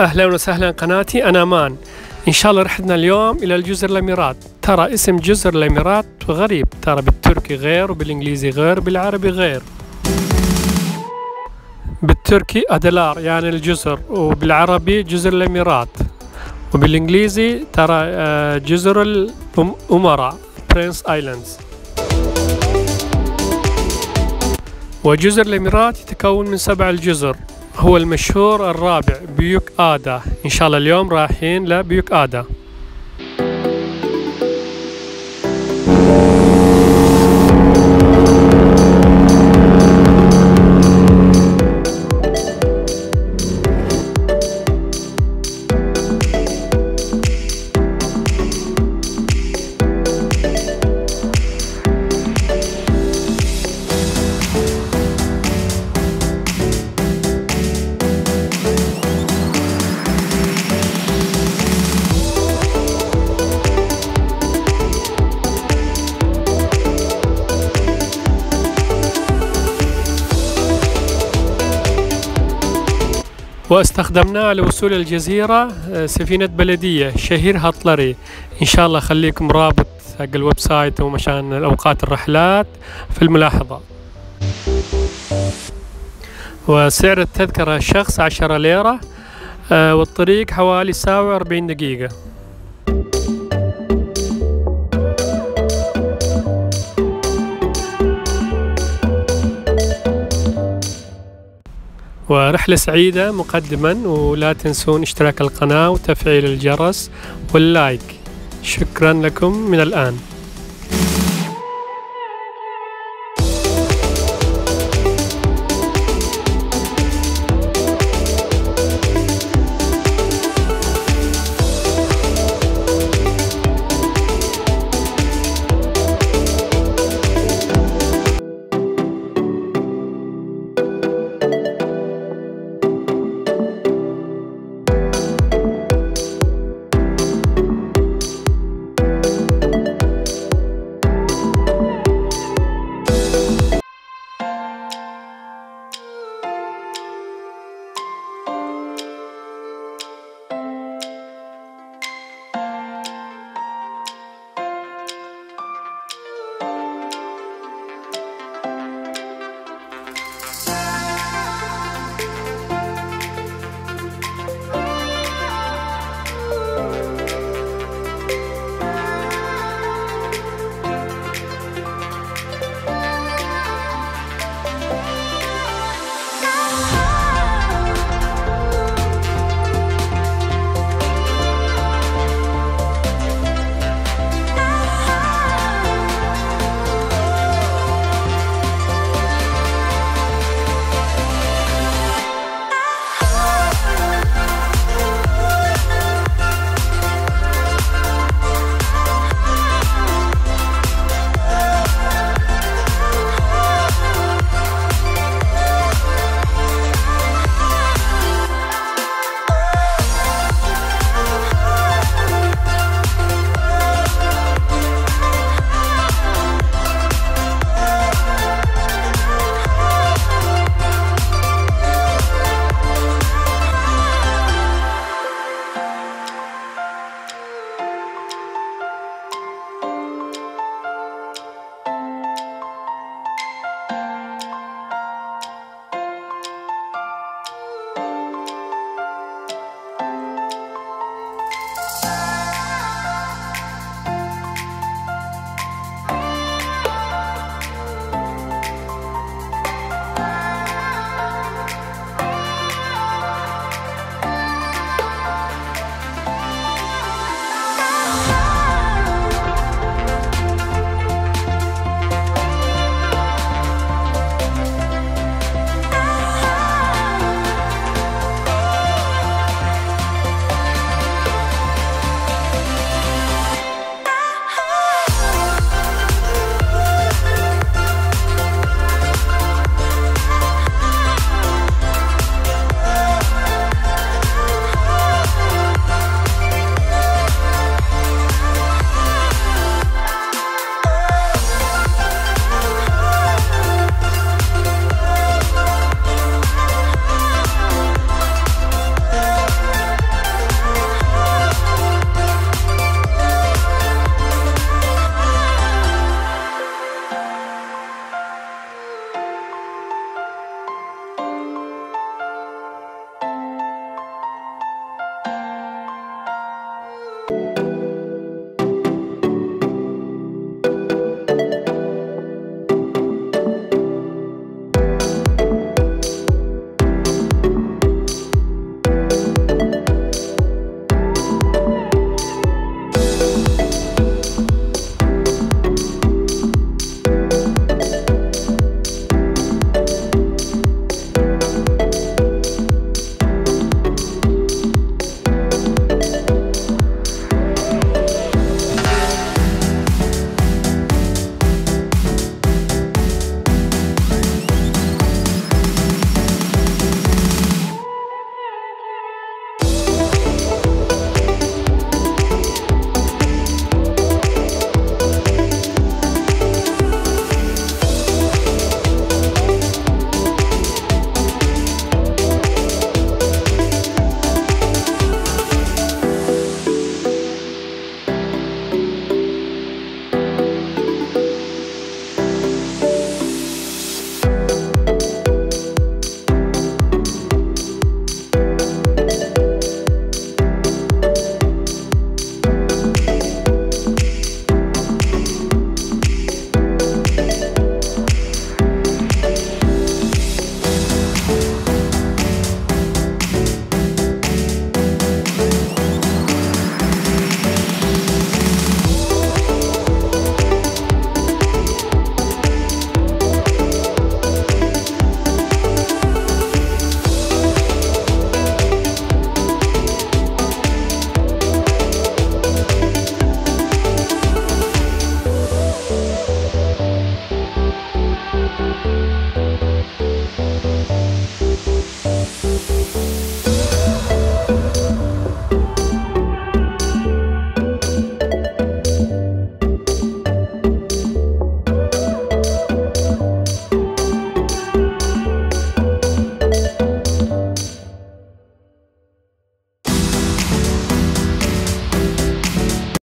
أهلا وسهلا قناتي، أنا أمان. إن شاء الله رحلتنا اليوم إلى الجزر الأميرات. ترى اسم جزر الأميرات غريب، ترى بالتركي غير وبالإنجليزي غير وبالعربي غير. بالتركي أدلار يعني الجزر، وبالعربي جزر الأميرات، وبالإنجليزي ترى جزر الأمراء برنس آيلاندز. وجزر الأميرات يتكون من 7 الجزر، هو المشهور الرابع بيوك آدا. إن شاء الله اليوم رايحين لبيوك آدا. واستخدمناه لوصول الجزيرة سفينة بلدية شهير هطلري. إن شاء الله خليكم رابط حق الويب سايت ومشان أوقات الرحلات في الملاحظة. وسعر التذكرة الشخص 10 ليرة، والطريق حوالي ساعة و40 دقيقة. ورحلة سعيدة مقدما، ولا تنسون اشتراك القناة وتفعيل الجرس واللايك. شكرا لكم من الآن.